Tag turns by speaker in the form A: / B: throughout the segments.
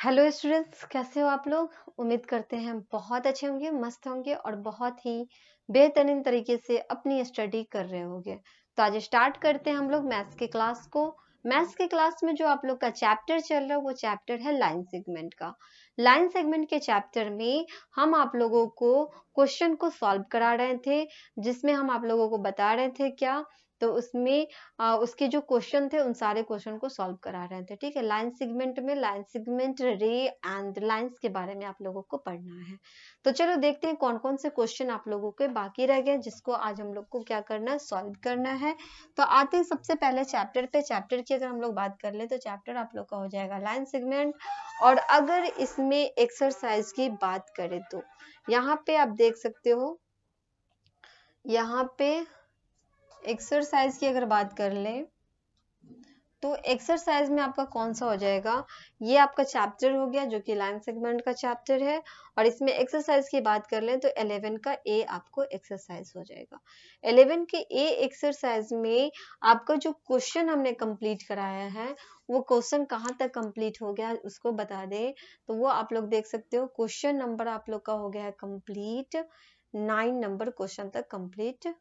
A: Hello students, कैसे हो आप लोग। उम्मीद करते हैं बहुत अच्छे होंगे, मस्त होंगे और बहुत ही बेहतरीन तरीके से अपनी स्टडी कर रहे होंगे। तो आज स्टार्ट करते हैं हम लोग मैथ्स के क्लास को। मैथ्स के क्लास में जो आप लोग का चैप्टर चल रहा है वो चैप्टर है लाइन सेगमेंट का। लाइन सेगमेंट के चैप्टर में हम आप लोगों को क्वेश्चन को सॉल्व करा रहे थे, जिसमें हम आप लोगों को बता रहे थे क्या, तो उसमें उसके जो क्वेश्चन थे उन सारे क्वेश्चन को सॉल्व करा रहे थे। ठीक है, लाइन सेगमेंट में लाइन सेगमेंट, रे एंड लाइंस के बारे में आप लोगों को पढ़ना है। तो चलो देखते हैं कौन कौन से क्वेश्चन आप लोगों के बाकी रह गए, जिसको आज हम लोग को क्या करना है, सॉल्व करना है। तो आते हैं सबसे पहले चैप्टर पे। चैप्टर की अगर हम लोग बात कर ले तो चैप्टर आप लोग का हो जाएगा लाइन सेगमेंट। और अगर इसमें एक्सरसाइज की बात करें तो यहाँ पे आप देख सकते हो, यहाँ पे एक्सरसाइज की अगर बात कर ले तो एक्सरसाइज में आपका कौन सा हो जाएगा, ये आपका चैप्टर हो गया जो कि लाइन सेगमेंट का चैप्टर है। और इसमें एक्सरसाइज की बात कर लें तो 11 का ए आपको एक्सरसाइज हो जाएगा। 11 के ए एक्सरसाइज में आपका जो क्वेश्चन हमने कंप्लीट कराया है वो क्वेश्चन कहाँ तक कंप्लीट हो गया उसको बता दे, तो वो आप लोग देख सकते हो। क्वेश्चन नंबर आप लोग का हो गया है कंप्लीट 9 नंबर क्वेश्चन तक कंप्लीट,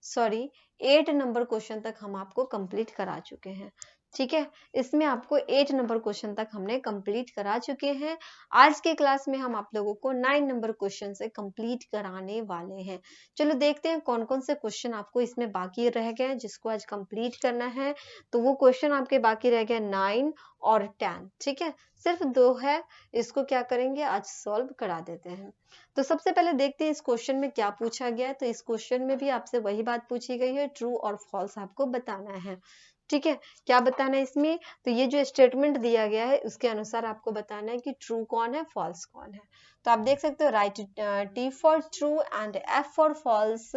A: सॉरी 8 नंबर क्वेश्चन तक हम आपको कंप्लीट करा चुके हैं। ठीक है, इसमें आपको 8 नंबर क्वेश्चन तक हमने कंप्लीट करा चुके हैं। आज के क्लास में हम आप लोगों को 9 नंबर क्वेश्चन से कंप्लीट कराने वाले हैं। चलो देखते हैं कौन कौन से क्वेश्चन आपको इसमें बाकी रह गए जिसको आज कंप्लीट करना है। तो वो क्वेश्चन आपके बाकी रह गए 9 और 10। ठीक है, सिर्फ 2 है, इसको क्या करेंगे आज सॉल्व करा देते हैं। तो सबसे पहले देखते हैं इस क्वेश्चन में क्या पूछा गया है। तो इस क्वेश्चन में भी आपसे वही बात पूछी गई है, ट्रू और फॉल्स आपको बताना है। ठीक है, क्या बताना है इसमें, तो ये जो स्टेटमेंट दिया गया है उसके अनुसार आपको बताना है कि ट्रू कौन है, फॉल्स कौन है। तो आप देख सकते हो, right T for true and F for falls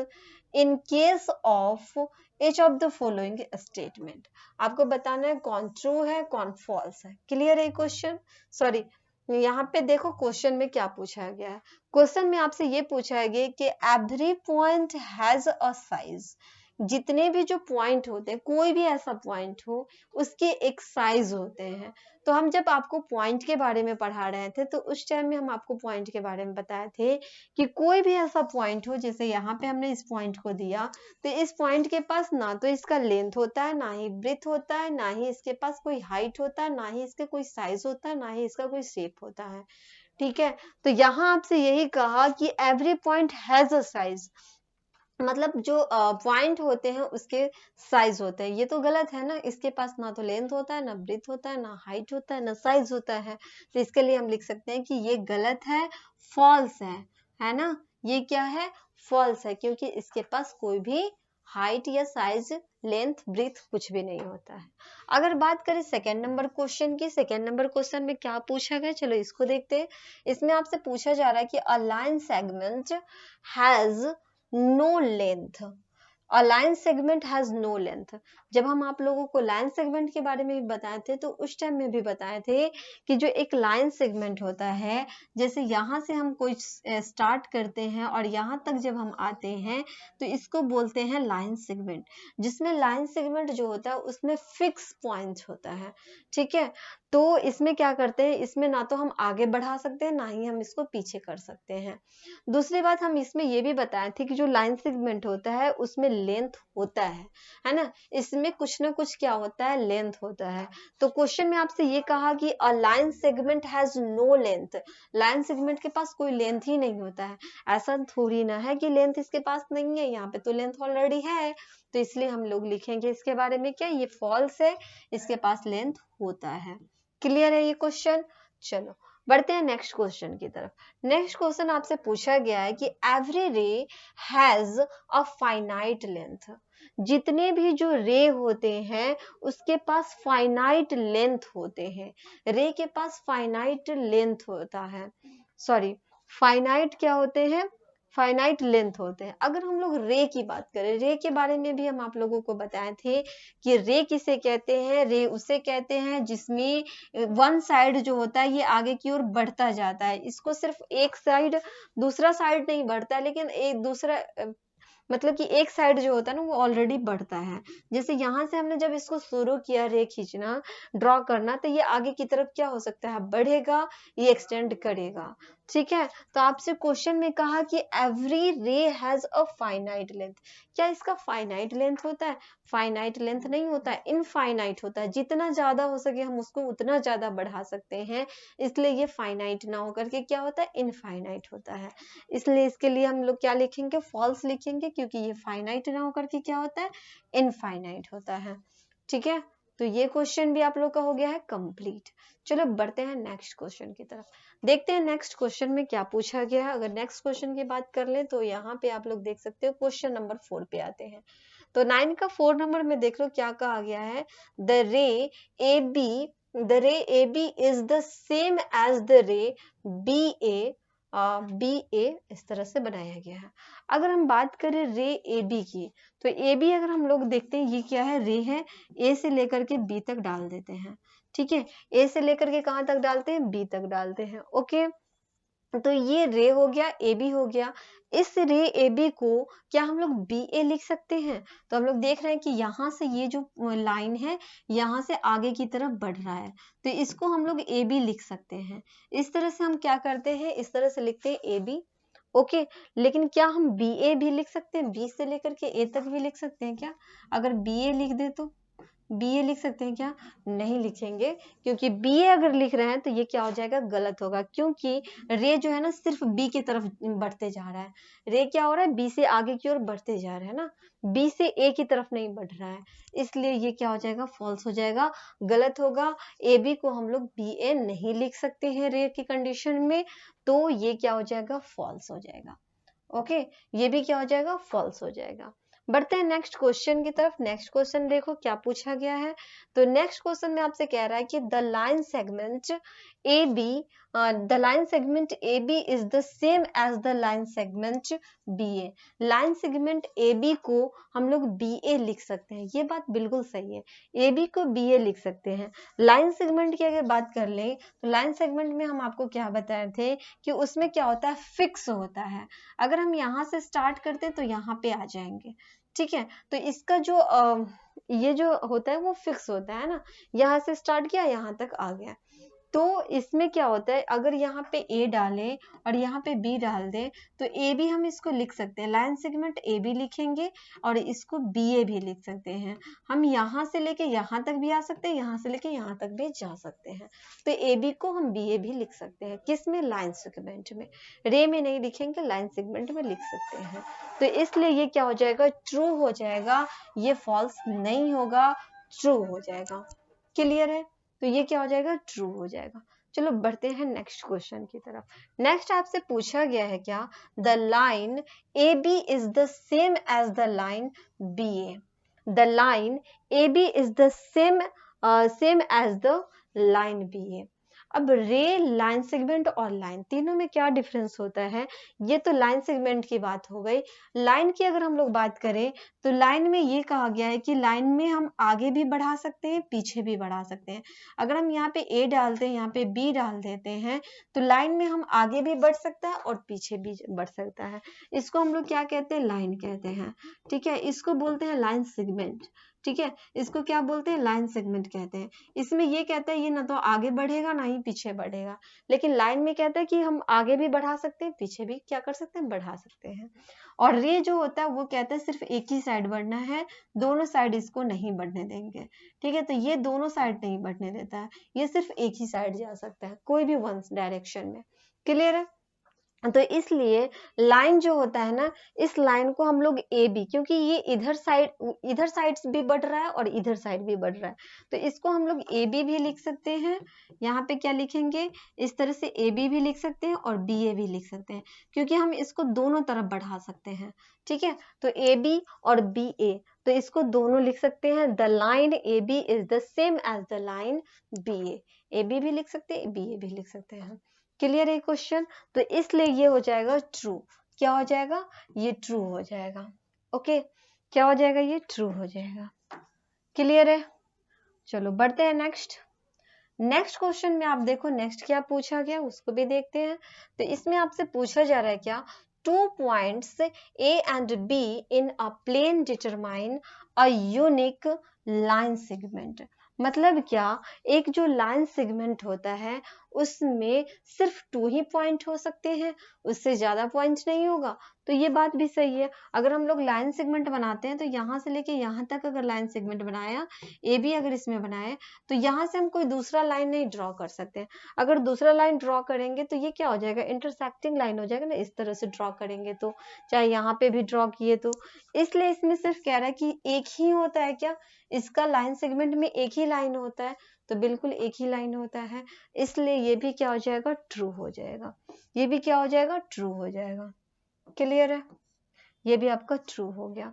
A: in case of each of the following statement। आपको बताना है कौन ट्रू है कौन फॉल्स है। क्लियर है क्वेश्चन। सॉरी, यहाँ पे देखो क्वेश्चन में क्या पूछा गया है। क्वेश्चन में आपसे ये पूछा गया कि every point has a size. जितने भी जो पॉइंट होते हैं, कोई भी ऐसा पॉइंट हो उसके एक साइज होते हैं। तो हम जब आपको पॉइंट के बारे में पढ़ा रहे थे तो उस टाइम में हम आपको पॉइंट के बारे में बताए थे कि कोई भी ऐसा पॉइंट हो, जैसे यहाँ पे हमने इस पॉइंट को दिया, तो इस पॉइंट के पास ना तो इसका लेंथ होता है, ना ही ब्रेथ होता है, ना ही इसके पास कोई हाइट होता है, ना ही इसका कोई साइज होता है, ना ही इसका कोई शेप होता है। ठीक है, तो यहाँ आपसे यही कहा कि every point has a size, मतलब जो पॉइंट होते हैं उसके साइज होते हैं। ये तो गलत है ना, इसके पास ना तो लेंथ होता है, ना ब्रेथ होता है, ना हाइट होता है, ना साइज होता है। तो इसके लिए हम लिख सकते हैं कि ये गलत है, फॉल्स है ना। ये क्या है, फॉल्स है, क्योंकि इसके पास कोई भी हाइट या साइज, लेंथ, ब्रेथ कुछ भी नहीं होता है। अगर बात करें सेकेंड नंबर क्वेश्चन की, सेकेंड नंबर क्वेश्चन में क्या पूछा गया, चलो इसको देखते हैं। इसमें आपसे पूछा जा रहा है कि a line segment has no length. A line segment has no length. जब हम आप लोगों को लाइन सेगमेंट के बारे में भी बताए थे तो उस टाइम में भी बताए थे कि जो एक लाइन सेगमेंट होता है, जैसे यहाँ से हम कोई स्टार्ट करते हैं और यहाँ तक जब हम आते हैं तो इसको बोलते हैं लाइन सेगमेंट। जिसमें लाइन सेगमेंट जो होता है उसमें फिक्स पॉइंट होता है। ठीक है, तो इसमें क्या करते हैं, इसमें ना तो हम आगे बढ़ा सकते हैं ना ही हम इसको पीछे कर सकते हैं। दूसरी बात हम इसमें ये भी बताए थे कि जो लाइन सेगमेंट होता है उसमें लेंथ होता है ना। इसमें कुछ ना कुछ क्या होता है, लेंथ होता है। तो क्वेश्चन में आपसे ये कहा कि a line segment has no length. Line segment के पास कोई लेंथ ही नहीं होता है। ऐसा थोड़ी ना है कि लेंथ इसके पास नहीं है, यहाँ पे तो लेंथ ऑलरेडी है। तो इसलिए हम लोग लिखेंगे इसके बारे में क्या, ये फॉल्स है, इसके पास लेंथ होता है। क्लियर है ये क्वेश्चन। चलो बढ़ते हैं नेक्स्ट क्वेश्चन की तरफ। नेक्स्ट क्वेश्चन आपसे पूछा गया है कि एवरी रे हैज अ फाइनाइट लेंथ। जितने भी जो रे होते हैं उसके पास फाइनाइट लेंथ होते हैं। रे के पास फाइनाइट लेंथ होता है, सॉरी फाइनाइट क्या होते हैं, फाइनाइट लेंथ होते हैं। अगर हम लोग रे की बात करें, रे के बारे में भी हम आप लोगों को बताए थे कि रे किसे कहते हैं, रे उसे कहते हैं जिसमें वन साइड जो होता है ये आगे की ओर बढ़ता जाता है। इसको सिर्फ एक साइड, दूसरा साइड नहीं बढ़ता है, लेकिन एक दूसरा मतलब कि एक साइड जो होता है ना वो ऑलरेडी बढ़ता है। जैसे यहाँ से हमने जब इसको शुरू किया रे खींचना, ड्रॉ करना, तो ये आगे की तरफ क्या हो सकता है, बढ़ेगा, ये एक्सटेंड करेगा। ठीक है, तो आपसे क्वेश्चन में कहा कि एवरी रे हैज अ फाइनाइट लेंथ। क्या इसका फाइनाइट लेंथ होता है? फाइनाइट लेंथ नहीं होता है, इनफाइनाइट होता है। जितना ज्यादा हो सके हम उसको उतना ज्यादा बढ़ा सकते हैं, इसलिए ये फाइनाइट ना होकर के क्या होता है, इनफाइनाइट होता है। इसलिए इसके लिए हम लोग क्या लिखेंगे, फॉल्स लिखेंगे, क्योंकि ये फाइनाइट ना होकर के क्या होता है, इनफाइनाइट होता है। ठीक है, तो ये क्वेश्चन भी आप लोग का हो गया है कंप्लीट। चलो बढ़ते हैं नेक्स्ट क्वेश्चन की तरफ, देखते हैं नेक्स्ट क्वेश्चन में क्या पूछा गया है। अगर नेक्स्ट क्वेश्चन की बात कर ले तो यहाँ पे आप लोग देख सकते हो, क्वेश्चन नंबर 4 पे आते हैं। तो 9 का 4 नंबर में देख लो क्या कहा गया है, the ray A B, the ray A B is the same as the ray B A, B A, इस तरह से बनाया गया है। अगर हम बात करें रे ए बी की, तो ए बी अगर हम लोग देखते हैं ये क्या है, रे है, ए से लेकर के बी तक डाल देते हैं। ठीक है, ए से लेकर के कहाँ तक डालते हैं, बी तक डालते हैं। ओके, तो ये रे हो गया, ए बी हो गया। इस रे ए बी को क्या हम लोग बी ए लिख सकते हैं? तो हम लोग देख रहे हैं कि यहाँ से ये जो लाइन है यहाँ से आगे की तरफ बढ़ रहा है, तो इसको हम लोग ए बी लिख सकते हैं। इस तरह से हम क्या करते हैं, इस तरह से लिखते हैं ए बी। ओके, लेकिन क्या हम बी ए भी लिख सकते हैं, बी से लेकर के ए तक भी लिख सकते हैं क्या? अगर बी ए लिख दे तो बी ए लिख सकते हैं क्या? नहीं लिखेंगे, क्योंकि बी ए अगर लिख रहे हैं तो ये क्या हो जाएगा, गलत होगा, क्योंकि रे जो है ना सिर्फ बी की तरफ बढ़ते जा रहा है। रे क्या हो रहा है, बी से आगे की ओर बढ़ते जा रहा है ना, बी से ए की तरफ नहीं बढ़ रहा है, इसलिए ये क्या हो जाएगा, फॉल्स हो जाएगा, गलत होगा। ए बी को हम लोग बी ए नहीं लिख सकते हैं रे की कंडीशन में, तो ये क्या हो जाएगा, फॉल्स हो जाएगा। ओके, ये भी क्या हो जाएगा, फॉल्स हो जाएगा। बढ़ते हैं नेक्स्ट क्वेश्चन की तरफ। नेक्स्ट क्वेश्चन देखो क्या पूछा गया है। तो नेक्स्ट क्वेश्चन में आपसे कह रहा है कि the line segment A B, the line segment A B is the same as the line segment B A. Line segment A B को हम लोग बी ए लिख सकते हैं, ये बात बिल्कुल सही है, ए बी को बी ए लिख सकते हैं। लाइन सेगमेंट की अगर बात कर ले तो लाइन सेगमेंट में हम आपको क्या बताए थे कि उसमें क्या होता है, फिक्स होता है। अगर हम यहाँ से स्टार्ट करते तो यहाँ पे आ जाएंगे। ठीक है, तो इसका जो ये जो होता है वो फिक्स होता है ना, यहाँ से स्टार्ट किया यहाँ तक आ गया। तो इसमें क्या होता है, अगर यहाँ पे ए डालें और यहाँ पे बी डाल दें तो ए बी हम इसको लिख सकते हैं, लाइन सेगमेंट ए बी लिखेंगे और इसको बी ए भी लिख सकते हैं। हम यहाँ से लेके यहाँ तक भी आ सकते हैं, यहाँ से लेके यहाँ तक भी जा सकते हैं। तो ए बी को हम बी ए भी लिख सकते हैं, किस में, लाइन सेगमेंट में। रे में नहीं लिखेंगे, लाइन सेगमेंट में लिख सकते हैं। तो इसलिए ये क्या हो जाएगा, ट्रू हो जाएगा, ये फॉल्स नहीं होगा, ट्रू हो जाएगा। क्लियर है, तो ये क्या हो जाएगा, ट्रू हो जाएगा। चलो बढ़ते हैं नेक्स्ट क्वेश्चन की तरफ। नेक्स्ट आपसे पूछा गया है क्या, the line A B is the same as the line B A. The line A B is the same as the line B A. अब रे, लाइन सेगमेंट और लाइन तीनों में क्या डिफरेंस होता है, ये तो लाइन सेगमेंट की बात हो गई। लाइन की अगर हम लोग बात करें तो लाइन में ये कहा गया है कि लाइन में हम आगे भी बढ़ा सकते हैं, पीछे भी बढ़ा सकते हैं। अगर हम यहाँ पे ए डालते हैं, यहाँ पे बी डाल देते हैं, तो लाइन में हम आगे भी बढ़ सकता है और पीछे भी बढ़ सकता है। इसको हम लोग क्या कहते हैं, लाइन कहते हैं। ठीक है, इसको बोलते हैं लाइन सेगमेंट। ठीक है, इसको क्या बोलते हैं, लाइन सेगमेंट कहते हैं। इसमें ये कहता है ये ना तो आगे बढ़ेगा ना ही पीछे बढ़ेगा, लेकिन लाइन में कहता है कि हम आगे भी बढ़ा सकते हैं, पीछे भी क्या कर सकते हैं, बढ़ा सकते हैं। और रे जो होता है वो कहता है सिर्फ एक ही साइड बढ़ना है, दोनों साइड इसको नहीं बढ़ने देंगे। ठीक है, तो ये दोनों साइड नहीं बढ़ने देता है, ये सिर्फ एक ही साइड जा सकता है, कोई भी वन डायरेक्शन में। क्लियर है, तो इसलिए लाइन जो होता है ना, इस लाइन को हम लोग ए बी, क्योंकि ये इधर साइड भी बढ़ रहा है और इधर साइड भी बढ़ रहा है, तो इसको हम लोग ए बी भी लिख सकते हैं। यहाँ पे क्या लिखेंगे, इस तरह से ए बी भी लिख सकते हैं और बी ए भी लिख सकते हैं, क्योंकि हम इसको दोनों तरफ बढ़ा सकते हैं। ठीक है, तो ए बी और बी ए, तो इसको दोनों लिख सकते हैं। The line A B is the same as the line B A B भी लिख सकते हैं, बी ए भी लिख सकते हैं। क्लियर है क्वेश्चन, तो इसलिए ये हो जाएगा ट्रू। क्या हो जाएगा, ये ट्रू हो जाएगा। ओके, क्या हो जाएगा, ये ट्रू हो जाएगा। क्लियर है, चलो बढ़ते हैं नेक्स्ट। नेक्स्ट क्वेश्चन में आप देखो नेक्स्ट क्या पूछा गया उसको भी देखते हैं। तो इसमें आपसे पूछा जा रहा है क्या, two points A and B in a plane determine a unique line segment। मतलब क्या, एक जो लाइन सेगमेंट होता है उसमें सिर्फ 2 ही पॉइंट हो सकते हैं, उससे ज्यादा पॉइंट नहीं होगा। तो ये बात भी सही है। अगर हम लोग लाइन सेगमेंट बनाते हैं तो यहाँ से लेके यहाँ तक अगर लाइन सेगमेंट बनाया, ए बी अगर इसमें बनाए, तो यहाँ से हम कोई दूसरा लाइन नहीं ड्रॉ कर सकते। अगर दूसरा लाइन ड्रॉ करेंगे तो ये क्या हो जाएगा, इंटरसेक्टिंग लाइन हो जाएगा ना, इस तरह से ड्रॉ करेंगे तो, चाहे यहाँ पे भी ड्रॉ किए तो। इसलिए इसमें सिर्फ कह रहा है कि एक ही होता है क्या, इसका लाइन सेगमेंट में एक ही लाइन होता है, तो बिल्कुल एक ही लाइन होता है, इसलिए ये भी क्या हो जाएगा, ट्रू हो जाएगा। ये भी क्या हो जाएगा, ट्रू हो जाएगा। क्लियर है, ये भी आपका ट्रू हो गया।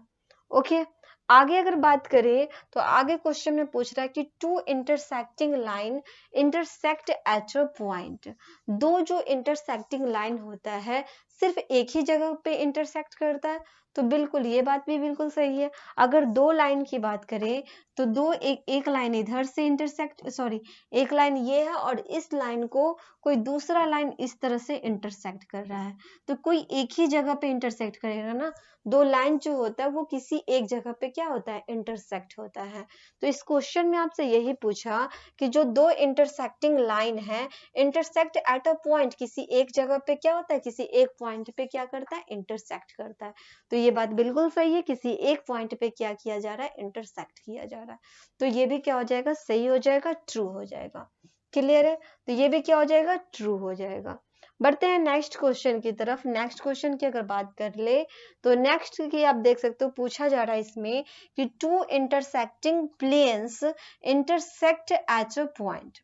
A: ओके, आगे अगर बात करें तो आगे क्वेश्चन में पूछ रहा है कि two intersecting line intersect at a point. दो जो इंटरसेक्टिंग लाइन होता है सिर्फ एक ही जगह पे इंटरसेक्ट करता है, तो बिल्कुल ये बात भी बिल्कुल सही है। अगर दो लाइन की बात करें तो दो एक लाइन इधर से इंटरसेक्ट, सॉरी, एक लाइन ये है और इस लाइन को कोई दूसरा लाइन इस तरह से इंटरसेक्ट कर रहा है, तो कोई एक ही जगह पे इंटरसेक्ट करेगा ना। दो लाइन जो होता है वो किसी एक जगह पे क्या होता है, इंटरसेक्ट होता है। तो इस क्वेश्चन में आपसे यही पूछा कि जो दो इंटरसेक्टिंग लाइन है इंटरसेक्ट एट अ पॉइंट, किसी एक जगह पे क्या होता है, किसी एक पॉइंट पे क्या करता है, इंटरसेक्ट करता है। तो ये बात बिल्कुल सही है, किसी एक पॉइंट पे क्या किया जा रहा है, इंटरसेक्ट किया जा रहा है। तो ये भी क्या हो जाएगा, सही हो जाएगा, ट्रू हो जाएगा। क्लियर है, तो ये भी क्या हो जाएगा, ट्रू हो जाएगा। बढ़ते हैं नेक्स्ट क्वेश्चन की तरफ। नेक्स्ट क्वेश्चन की अगर बात कर ले तो नेक्स्ट की आप देख सकते हो, पूछा जा रहा है इसमें कि two intersecting planes intersect at a point.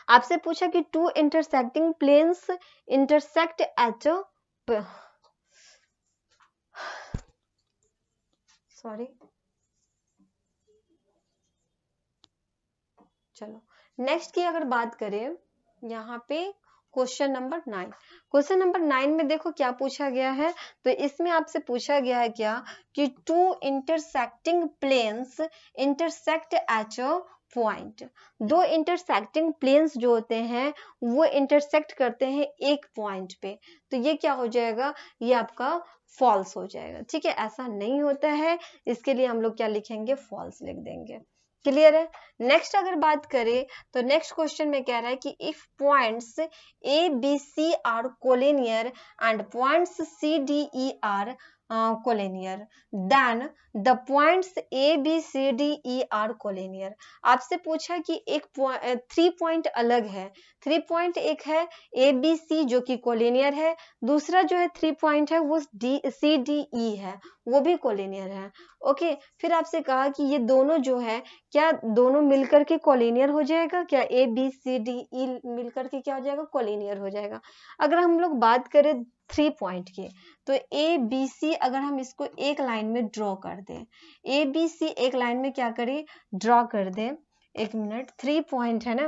A: आपसे पूछा कि two intersecting planes intersect at a, sorry, चलो नेक्स्ट की अगर बात करें, यहाँ पे क्वेश्चन नंबर 9। क्वेश्चन नंबर 9 में देखो क्या पूछा गया है। तो इसमें आपसे पूछा गया है क्या कि two intersecting planes intersect at a point. दो इंटरसेक्टिंग प्लेन्स जो होते हैं वो इंटरसेक्ट करते हैं एक पॉइंट पे, तो ये क्या हो जाएगा, ये आपका फॉल्स हो जाएगा। ठीक है, ऐसा नहीं होता है, इसके लिए हम लोग क्या लिखेंगे, फॉल्स लिख देंगे। क्लियर है। नेक्स्ट अगर बात करें तो नेक्स्ट क्वेश्चन में कह रहा है कि if points A B C are collinear and points C D E are collinear, then the points A B C D E are collinear. आपसे पूछा कि एक 3 पॉइंट अलग है, 3 पॉइंट एक है ए बी सी जो कि कोलिनियर है, दूसरा जो है 3 पॉइंट है वो डी सी डी ई है, वो भी कोलिनियर है। ओके, फिर आपसे कहा कि ये दोनों जो है क्या दोनों मिलकर के कोलिनियर हो जाएगा क्या, ए बी सी डी ई मिलकर के क्या हो जाएगा, कोलिनियर हो जाएगा। अगर हम लोग बात करें 3 पॉइंट की, तो ए बी सी अगर हम इसको एक लाइन में ड्रॉ कर दें, ए बी सी एक लाइन में क्या करें, ड्रॉ कर दें। एक मिनट, 3 पॉइंट है ना,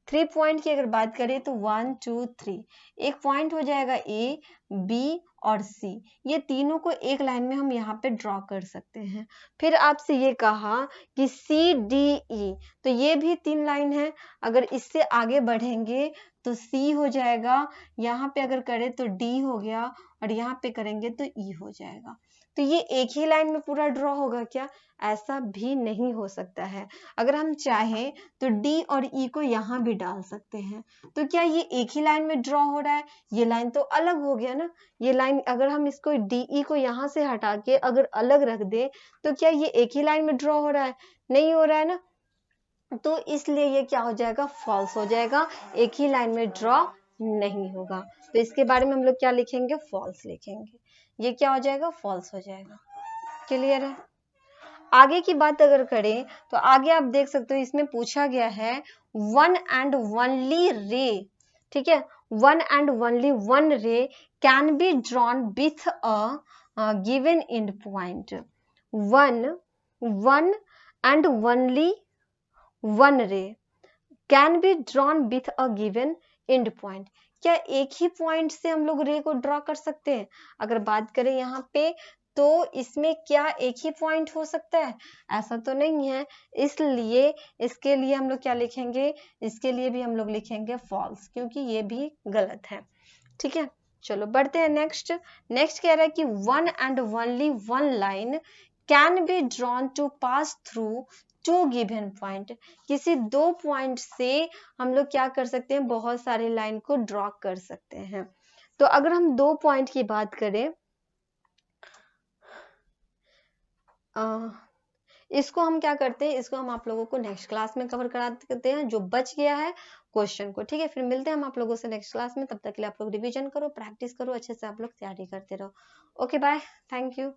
A: 3 पॉइंट की अगर बात करें तो 1 2 3, एक पॉइंट हो जाएगा ए बी और सी, ये तीनों को एक लाइन में हम यहाँ पे ड्रॉ कर सकते हैं। फिर आपसे ये कहा कि सी डी ई, तो ये भी 3 लाइन है, अगर इससे आगे बढ़ेंगे तो सी हो जाएगा, यहाँ पे अगर करें तो डी हो गया और यहाँ पे करेंगे तो ई हो जाएगा। तो ये एक ही लाइन में पूरा ड्रॉ होगा क्या, ऐसा भी नहीं हो सकता है। अगर हम चाहें तो डी और ई को यहाँ भी डाल सकते हैं, तो क्या ये एक ही लाइन में ड्रॉ हो रहा है, ये लाइन तो अलग हो गया ना। ये लाइन अगर हम इसको डी ई को यहाँ से हटा के अगर अलग रख दे तो क्या ये एक ही लाइन में ड्रॉ हो रहा है, नहीं हो रहा है ना। तो इसलिए ये क्या हो जाएगा, फॉल्स हो जाएगा, एक ही लाइन में ड्रॉ नहीं होगा। तो इसके बारे में हम लोग क्या लिखेंगे, फॉल्स लिखेंगे। ये क्या हो जाएगा, फॉल्स हो जाएगा। क्लियर है। आगे की बात अगर करें तो आगे आप देख सकते हो इसमें पूछा गया है वन एंड ओनली रे। ठीक है, one and only one ray can be drawn with a given end point. One and only one ray can be drawn with a given end point. क्या एक ही पॉइंट से हम लोग रे को draw कर सकते हैं। अगर बात करें यहाँ पे तो इसमें क्या एक ही पॉइंट हो सकता है, ऐसा तो नहीं है, इसलिए इसके लिए हम लोग क्या लिखेंगे, इसके लिए भी हम लोग लिखेंगे फॉल्स, क्योंकि ये भी गलत है। ठीक है, चलो बढ़ते हैं नेक्स्ट। नेक्स्ट कह रहा है कि one and only one line can be drawn to pass through two given point. किसी दो पॉइंट से हम लोग क्या कर सकते हैं, बहुत सारे लाइन को ड्रॉ कर सकते हैं। तो अगर हम दो पॉइंट की बात करें, इसको हम क्या करते हैं, इसको हम आप लोगों को नेक्स्ट क्लास में कवर करा देते हैं, जो बच गया है क्वेश्चन को। ठीक है, फिर मिलते हैं हम आप लोगों से नेक्स्ट क्लास में। तब तक के लिए आप लोग रिवीजन करो, प्रैक्टिस करो, अच्छे से आप लोग तैयारी करते रहो। Okay bye, thank you.